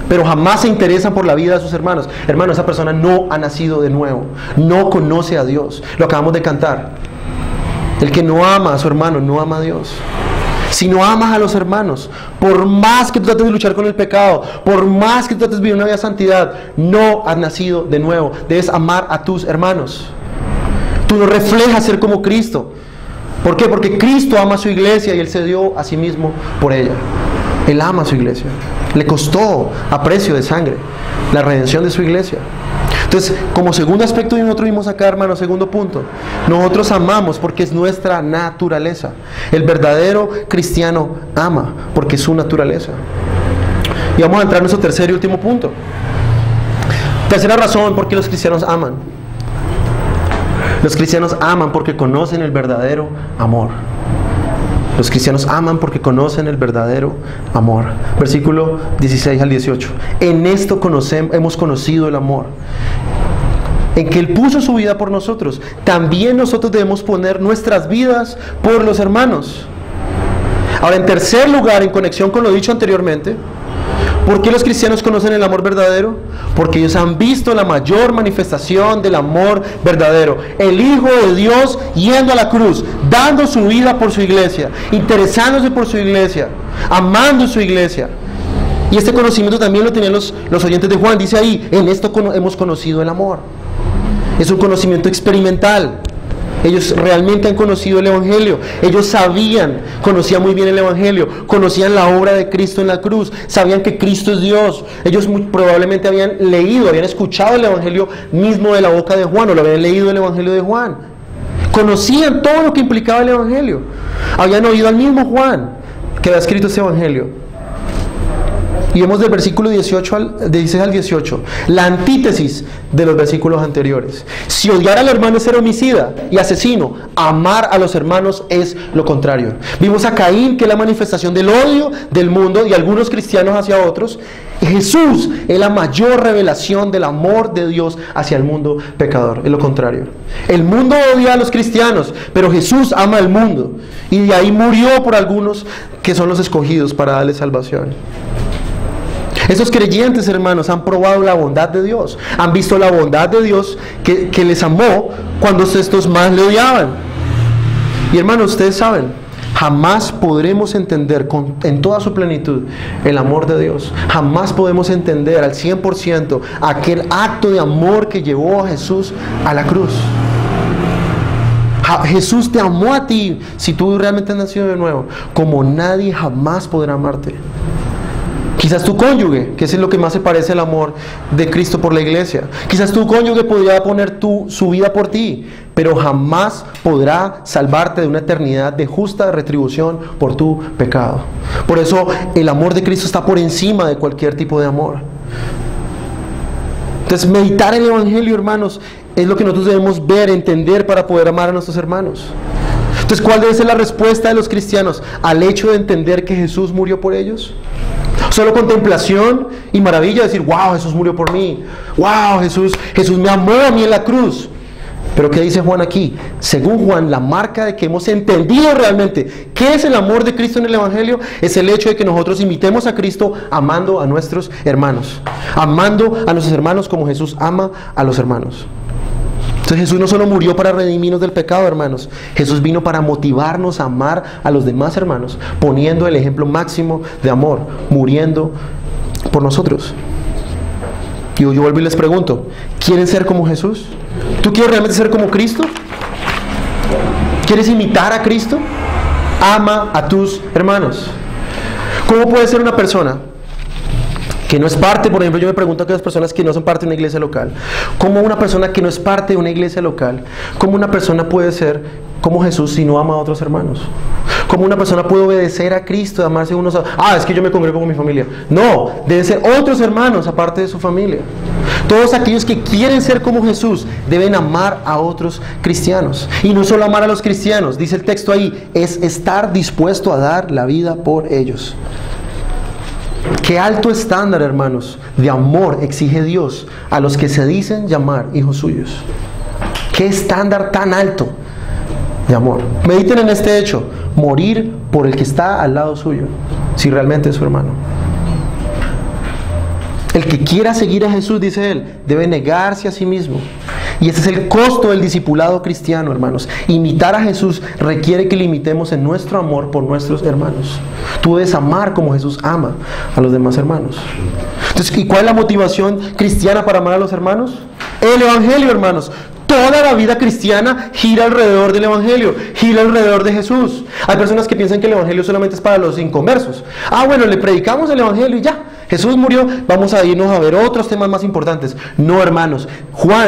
pero jamás se interesan por la vida de sus hermanos. Hermano, esa persona no ha nacido de nuevo, no conoce a Dios. Lo acabamos de cantar. El que no ama a su hermano no ama a Dios. Si no amas a los hermanos, por más que tú trates de luchar con el pecado, por más que tú trates de vivir una vida de santidad, no has nacido de nuevo. Debes amar a tus hermanos. Tú no reflejas ser como Cristo. ¿Por qué? Porque Cristo ama a su iglesia y Él se dio a sí mismo por ella. Él ama a su iglesia. Le costó a precio de sangre la redención de su iglesia. Entonces, como segundo aspecto, y nosotros vimos acá, hermano, segundo punto, nosotros amamos porque es nuestra naturaleza. El verdadero cristiano ama porque es su naturaleza. Y vamos a entrar en nuestro tercer y último punto. Tercera razón por qué los cristianos aman. Los cristianos aman porque conocen el verdadero amor. Los cristianos aman porque conocen el verdadero amor. Versículo 16 al 18. En esto hemos conocido el amor, en que Él puso su vida por nosotros. También nosotros debemos poner nuestras vidas por los hermanos. Ahora, en tercer lugar, en conexión con lo dicho anteriormente, ¿por qué los cristianos conocen el amor verdadero? Porque ellos han visto la mayor manifestación del amor verdadero. El Hijo de Dios yendo a la cruz, dando su vida por su iglesia, interesándose por su iglesia, amando su iglesia. Y este conocimiento también lo tenían los oyentes de Juan. Dice ahí, en esto hemos conocido el amor. Es un conocimiento experimental. Ellos realmente han conocido el Evangelio. Ellos conocían muy bien el Evangelio, conocían la obra de Cristo en la cruz, sabían que Cristo es Dios. Ellos muy probablemente habían escuchado el Evangelio mismo de la boca de Juan, o lo habían leído el Evangelio de Juan. Conocían todo lo que implicaba el Evangelio. Habían oído al mismo Juan que había escrito ese Evangelio. Y vemos del versículo 16 al 18, la antítesis de los versículos anteriores. Si odiar al hermano es ser homicida y asesino, amar a los hermanos es lo contrario. Vimos a Caín, que es la manifestación del odio del mundo y algunos cristianos hacia otros. Jesús es la mayor revelación del amor de Dios hacia el mundo pecador. Es lo contrario. El mundo odia a los cristianos, pero Jesús ama al mundo. Y de ahí murió por algunos que son los escogidos para darles salvación. Esos creyentes, hermanos, han probado la bondad de Dios. Han visto la bondad de Dios que les amó cuando estos más le odiaban. Y hermanos, ustedes saben, jamás podremos entender en toda su plenitud el amor de Dios. Jamás podemos entender al 100% aquel acto de amor que llevó a Jesús a la cruz. Jesús te amó a ti, si tú realmente has nacido de nuevo, como nadie jamás podrá amarte. Quizás tu cónyuge, que es lo que más se parece al amor de Cristo por la iglesia. Quizás tu cónyuge podría poner su vida por ti, pero jamás podrá salvarte de una eternidad de justa retribución por tu pecado. Por eso el amor de Cristo está por encima de cualquier tipo de amor. Entonces, meditar el Evangelio, hermanos, es lo que nosotros debemos ver, entender para poder amar a nuestros hermanos. Entonces, ¿cuál debe ser la respuesta de los cristianos al hecho de entender que Jesús murió por ellos? Solo contemplación y maravilla, decir, wow, Jesús murió por mí, wow, Jesús me amó a mí en la cruz. Pero ¿qué dice Juan aquí? Según Juan, la marca de que hemos entendido realmente qué es el amor de Cristo en el Evangelio es el hecho de que nosotros imitemos a Cristo amando a nuestros hermanos, amando a nuestros hermanos como Jesús ama a los hermanos. Entonces Jesús no solo murió para redimirnos del pecado, hermanos. Jesús vino para motivarnos a amar a los demás hermanos, poniendo el ejemplo máximo de amor, muriendo por nosotros. Y yo vuelvo y les pregunto, ¿quieren ser como Jesús? ¿Tú quieres realmente ser como Cristo? ¿Quieres imitar a Cristo? Ama a tus hermanos. ¿Cómo puede ser una persona que no es parte? Por ejemplo, yo me pregunto a aquellas personas que no son parte de una iglesia local, ¿cómo una persona que no es parte de una iglesia local, cómo una persona puede ser como Jesús si no ama a otros hermanos? ¿Cómo una persona puede obedecer a Cristo, amarse unos a otros? Es que yo me congrego con mi familia. No, deben ser otros hermanos aparte de su familia. Todos aquellos que quieren ser como Jesús deben amar a otros cristianos. Y no solo amar a los cristianos, dice el texto ahí, es estar dispuesto a dar la vida por ellos. Qué alto estándar, hermanos, de amor exige Dios a los que se dicen llamar hijos suyos. Qué estándar tan alto. de amor. Mediten en este hecho: morir por el que está al lado suyo, si realmente es su hermano. El que quiera seguir a Jesús, dice él, debe negarse a sí mismo. Y ese es el costo del discipulado cristiano, hermanos. Imitar a Jesús requiere que limitemos en nuestro amor por nuestros hermanos. Tú debes amar como Jesús ama a los demás hermanos. Entonces, ¿y cuál es la motivación cristiana para amar a los hermanos? El Evangelio, hermanos. Toda la vida cristiana gira alrededor del Evangelio, gira alrededor de Jesús. Hay personas que piensan que el Evangelio solamente es para los inconversos. Bueno, le predicamos el Evangelio y ya. Jesús murió, vamos a irnos a ver otros temas más importantes. No, hermanos.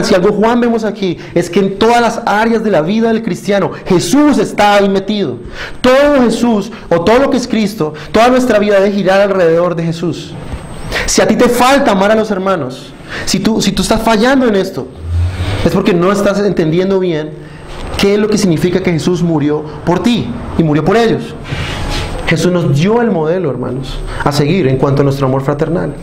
Si algo Juan vemos aquí, es que en todas las áreas de la vida del cristiano, Jesús está ahí metido. Todo Jesús, o todo lo que es Cristo, toda nuestra vida debe girar alrededor de Jesús. Si a ti te falta amar a los hermanos, si tú estás fallando en esto, es porque no estás entendiendo bien qué es lo que significa que Jesús murió por ti y murió por ellos. Jesús nos dio el modelo, hermanos, a seguir en cuanto a nuestro amor fraternal.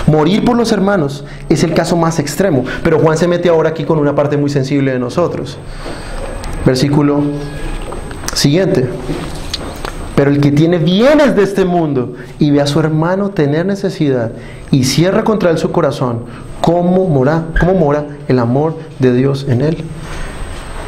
Morir por los hermanos es el caso más extremo, pero Juan se mete ahora aquí con una parte muy sensible de nosotros. Versículo siguiente. Pero el que tiene bienes de este mundo y ve a su hermano tener necesidad y cierra contra él su corazón, ¿cómo mora el amor de Dios en él?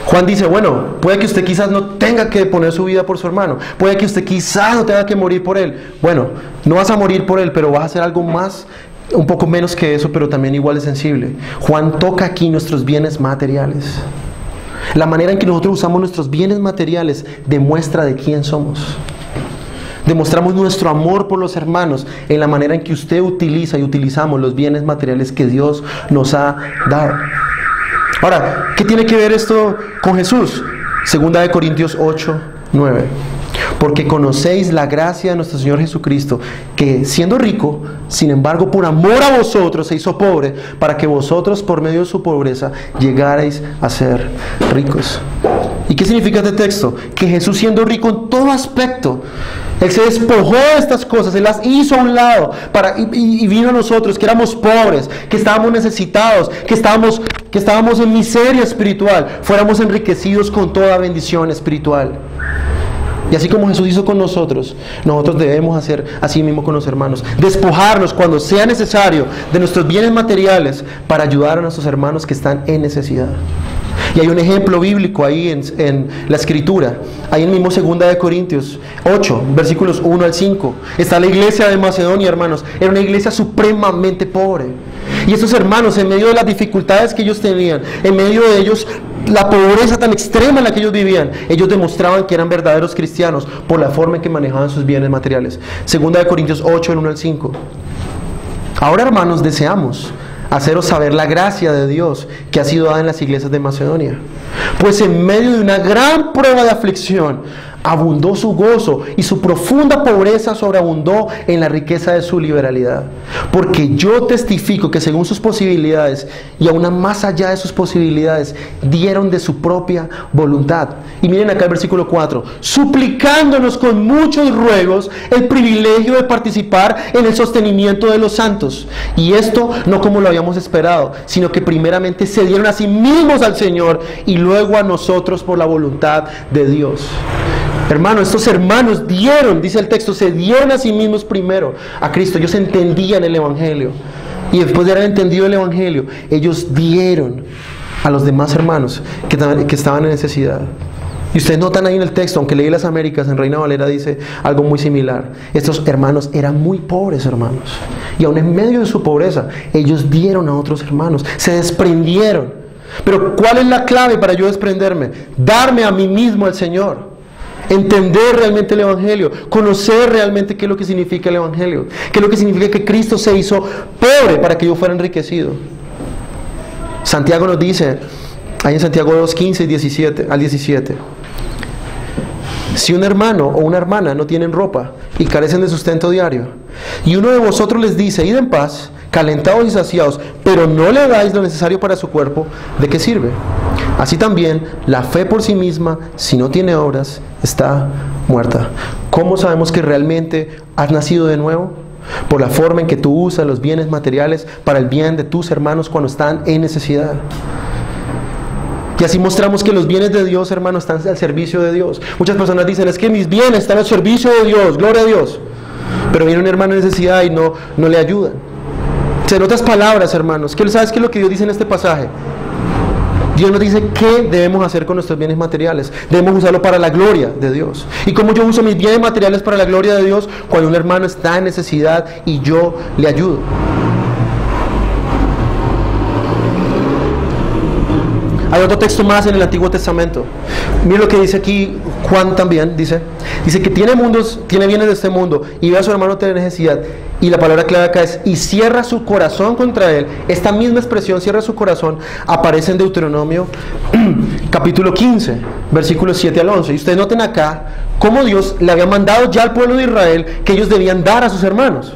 Juan dice, bueno, puede que usted quizás no tenga que poner su vida por su hermano, puede que usted quizás no tenga que morir por él. Bueno, no vas a morir por él, pero vas a hacer algo más, un poco menos que eso, pero también igual de sensible. Juan toca aquí nuestros bienes materiales. La manera en que nosotros usamos nuestros bienes materiales demuestra de quién somos. Demostramos nuestro amor por los hermanos en la manera en que usted utiliza y utilizamos los bienes materiales que Dios nos ha dado. Ahora, ¿qué tiene que ver esto con Jesús? 2 Corintios 8, 9. Porque conocéis la gracia de nuestro Señor Jesucristo, que siendo rico, sin embargo por amor a vosotros se hizo pobre, para que vosotros por medio de su pobreza llegarais a ser ricos. ¿Y qué significa este texto? Que Jesús, siendo rico en todo aspecto, Él se despojó de estas cosas, Él las hizo a un lado y vino a nosotros que éramos pobres, que estábamos necesitados, que estábamos en miseria espiritual, fuéramos enriquecidos con toda bendición espiritual. Y así como Jesús hizo con nosotros, nosotros debemos hacer así mismo con los hermanos. Despojarnos cuando sea necesario de nuestros bienes materiales para ayudar a nuestros hermanos que están en necesidad. Y hay un ejemplo bíblico ahí en la Escritura. Ahí en el mismo 2 Corintios 8, versículos 1 al 5. Está la iglesia de Macedonia, hermanos. Era una iglesia supremamente pobre. Y esos hermanos, en medio de las dificultades que ellos tenían, en medio de ellos la pobreza tan extrema en la que ellos vivían, ellos demostraban que eran verdaderos cristianos por la forma en que manejaban sus bienes materiales. 2 Corintios 8, 1 al 5. Ahora, hermanos, deseamos haceros saber la gracia de Dios que ha sido dada en las iglesias de Macedonia. Pues en medio de una gran prueba de aflicción, abundó su gozo y su profunda pobreza sobreabundó en la riqueza de su liberalidad. Porque yo testifico que según sus posibilidades y aún más allá de sus posibilidades, dieron de su propia voluntad. Y miren acá el versículo 4. Suplicándonos con muchos ruegos el privilegio de participar en el sostenimiento de los santos. Y esto no como lo habíamos esperado, sino que primeramente se dieron a sí mismos al Señor y luego a nosotros por la voluntad de Dios. Hermanos, estos hermanos dieron, dice el texto, se dieron a sí mismos primero a Cristo. Ellos entendían el Evangelio. Y después de haber entendido el Evangelio, ellos dieron a los demás hermanos que estaban en necesidad. Y ustedes notan ahí en el texto, aunque leí las Américas, en Reina Valera dice algo muy similar. Estos hermanos eran muy pobres, hermanos. Y aún en medio de su pobreza, ellos dieron a otros hermanos. Se desprendieron. Pero ¿cuál es la clave para yo desprenderme? Darme a mí mismo al Señor. Entender realmente el Evangelio, conocer realmente qué es lo que significa el Evangelio, qué es lo que significa que Cristo se hizo pobre para que yo fuera enriquecido. Santiago nos dice, ahí en Santiago 2, 15 al 17, si un hermano o una hermana no tienen ropa y carecen de sustento diario, y uno de vosotros les dice, id en paz, calentados y saciados, pero no le dais lo necesario para su cuerpo, ¿de qué sirve? Así también, la fe por sí misma, si no tiene obras, está muerta. ¿Cómo sabemos que realmente has nacido de nuevo? Por la forma en que tú usas los bienes materiales para el bien de tus hermanos cuando están en necesidad. Y así mostramos que los bienes de Dios, hermanos, están al servicio de Dios. Muchas personas dicen, es que mis bienes están al servicio de Dios, gloria a Dios. Pero viene un hermano en necesidad y no le ayudan. O sea, en otras palabras, hermanos, ¿sabes qué es lo que Dios dice en este pasaje? Dios nos dice qué debemos hacer con nuestros bienes materiales. Debemos usarlo para la gloria de Dios. ¿Y cómo yo uso mis bienes materiales para la gloria de Dios? Cuando un hermano está en necesidad y yo le ayudo. Hay otro texto más en el Antiguo Testamento. Mira lo que dice aquí Juan también. Dice que tiene bienes de este mundo y ve a su hermano tener necesidad. Y la palabra clave acá es, y cierra su corazón contra él. Esta misma expresión, cierra su corazón, aparece en Deuteronomio capítulo 15, versículos 7 al 11. Y ustedes noten acá cómo Dios le había mandado ya al pueblo de Israel que ellos debían dar a sus hermanos.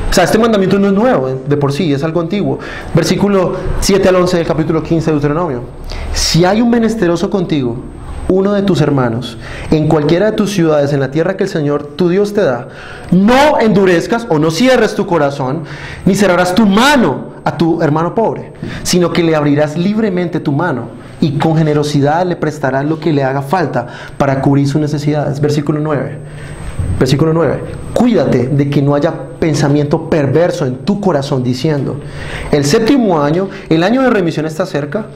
O sea, este mandamiento no es nuevo de por sí, es algo antiguo. Versículo 7 al 11 del capítulo 15 de Deuteronomio. Si hay un menesteroso contigo, uno de tus hermanos, en cualquiera de tus ciudades, en la tierra que el Señor tu Dios te da, no endurezcas o no cierres tu corazón, ni cerrarás tu mano a tu hermano pobre, sino que le abrirás libremente tu mano y con generosidad le prestarás lo que le haga falta para cubrir sus necesidades. Versículo 9. Versículo 9. Cuídate de que no haya pensamiento perverso en tu corazón diciendo, el séptimo año, el año de remisión está cerca,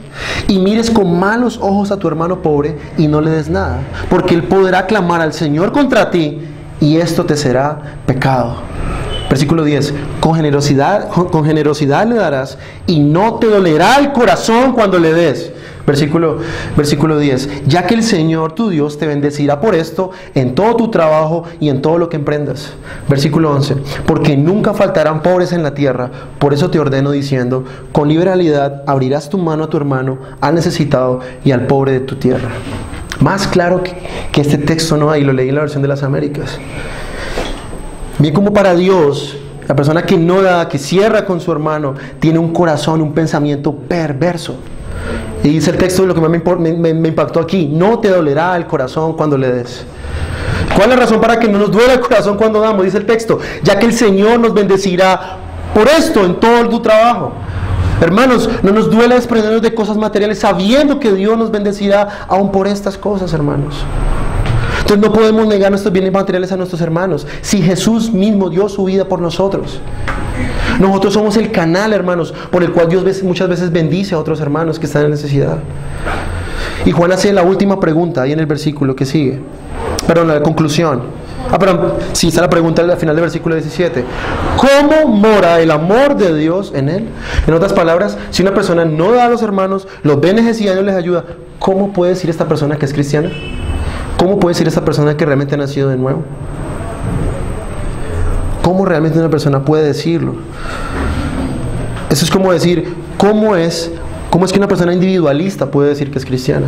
y mires con malos ojos a tu hermano pobre y no le des nada, porque él podrá clamar al Señor contra ti y esto te será pecado. Versículo 10. Con generosidad le darás y no te dolerá el corazón cuando le des. Versículo 10. Ya que el Señor tu Dios te bendecirá por esto en todo tu trabajo y en todo lo que emprendas. Versículo 11. Porque nunca faltarán pobres en la tierra, por eso te ordeno diciendo, con liberalidad abrirás tu mano a tu hermano, al necesitado y al pobre de tu tierra. Más claro que este texto no hay, lo leí en la versión de las Américas. Bien, como para Dios, la persona que no da, que cierra con su hermano, tiene un corazón, un pensamiento perverso. Y dice el texto, lo que más me impactó aquí, no te dolerá el corazón cuando le des. ¿Cuál es la razón para que no nos duela el corazón cuando damos? Dice el texto, ya que el Señor nos bendecirá por esto en todo tu trabajo. Hermanos, no nos duele desprendernos de cosas materiales sabiendo que Dios nos bendecirá aún por estas cosas, hermanos. Entonces no podemos negar nuestros bienes materiales a nuestros hermanos si Jesús mismo dio su vida por nosotros. Nosotros somos el canal, hermanos, por el cual Dios muchas veces bendice a otros hermanos que están en necesidad. Y Juan hace la última pregunta ahí en el versículo que sigue. Perdón, la conclusión. Perdón, sí, está la pregunta al final del versículo 17. ¿Cómo mora el amor de Dios en él? En otras palabras, si una persona no da a los hermanos, los ve en necesidad y no les ayuda, ¿cómo puede decir esta persona que es cristiana? ¿Cómo puede decir esta persona que realmente ha nacido de nuevo? ¿Cómo realmente una persona puede decirlo? Eso es como decir, ¿cómo es que una persona individualista puede decir que es cristiana?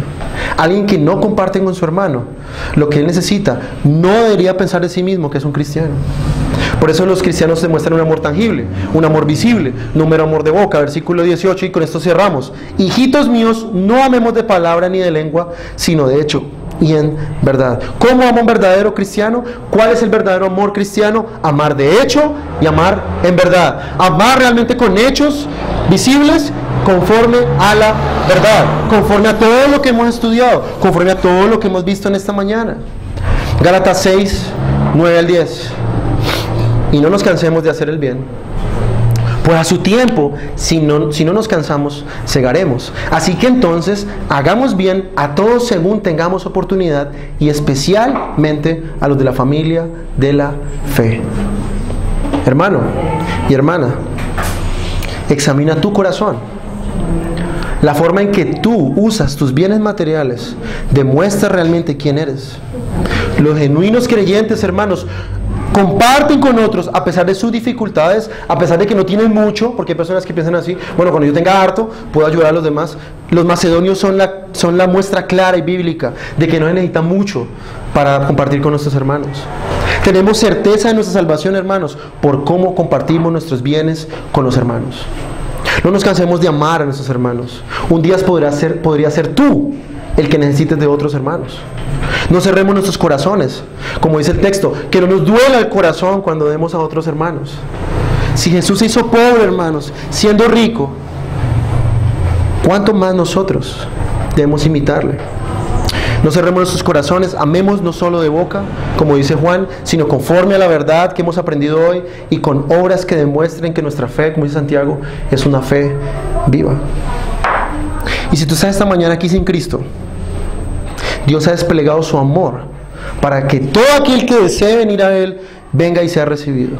Alguien que no comparte con su hermano lo que él necesita, no debería pensar de sí mismo que es un cristiano. Por eso los cristianos demuestran un amor tangible, un amor visible, no mero amor de boca. Versículo 18, y con esto cerramos. Hijitos míos, no amemos de palabra ni de lengua, sino de hecho y en verdad. ¿Cómo ama un verdadero cristiano? ¿Cuál es el verdadero amor cristiano? Amar de hecho y amar en verdad. Amar realmente con hechos visibles, conforme a la verdad, conforme a todo lo que hemos estudiado, conforme a todo lo que hemos visto en esta mañana. Gálatas 6, 9 al 10. Y no nos cansemos de hacer el bien, pues a su tiempo, si no nos cansamos, segaremos. Así que entonces, hagamos bien a todos según tengamos oportunidad, y especialmente a los de la familia de la fe. Hermano y hermana, examina tu corazón. La forma en que tú usas tus bienes materiales demuestra realmente quién eres. Los genuinos creyentes, hermanos, comparten con otros a pesar de sus dificultades, a pesar de que no tienen mucho, porque hay personas que piensan así, bueno, cuando yo tenga harto, puedo ayudar a los demás. Los macedonios son la muestra clara y bíblica de que no se necesita mucho para compartir con nuestros hermanos. Tenemos certeza de nuestra salvación, hermanos, por cómo compartimos nuestros bienes con los hermanos. No nos cansemos de amar a nuestros hermanos. Un día podría ser tú el que necesites de otros hermanos. No cerremos nuestros corazones, como dice el texto, que no nos duela el corazón cuando demos a otros hermanos. Si Jesús se hizo pobre, hermanos, siendo rico, ¿cuánto más nosotros? Debemos imitarle. No cerremos nuestros corazones, amemos no solo de boca, como dice Juan, sino conforme a la verdad que hemos aprendido hoy y con obras que demuestren que nuestra fe, como dice Santiago, es una fe viva. Y si tú estás esta mañana aquí sin Cristo, Dios ha desplegado su amor para que todo aquel que desee venir a Él venga y sea recibido.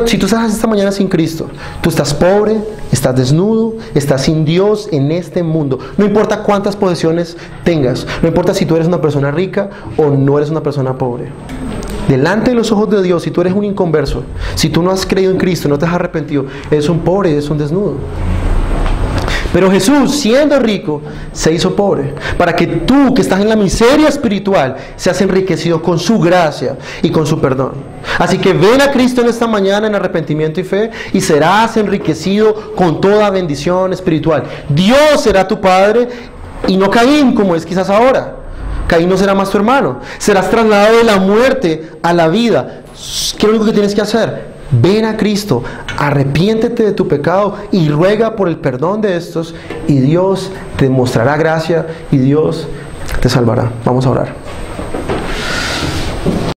Si tú estás esta mañana sin Cristo, tú estás pobre, estás desnudo, estás sin Dios en este mundo. No importa cuántas posesiones tengas, no importa si tú eres una persona rica o no eres una persona pobre. Delante de los ojos de Dios, si tú eres un inconverso, si tú no has creído en Cristo, no te has arrepentido, eres un pobre, eres un desnudo. Pero Jesús, siendo rico, se hizo pobre, para que tú, que estás en la miseria espiritual, seas enriquecido con su gracia y con su perdón. Así que ven a Cristo en esta mañana en arrepentimiento y fe, y serás enriquecido con toda bendición espiritual. Dios será tu Padre, y no Caín, como es quizás ahora. Caín no será más tu hermano. Serás trasladado de la muerte a la vida. ¿Qué es lo único que tienes que hacer? Ven a Cristo, arrepiéntete de tu pecado y ruega por el perdón de estos, y Dios te mostrará gracia y Dios te salvará. Vamos a orar.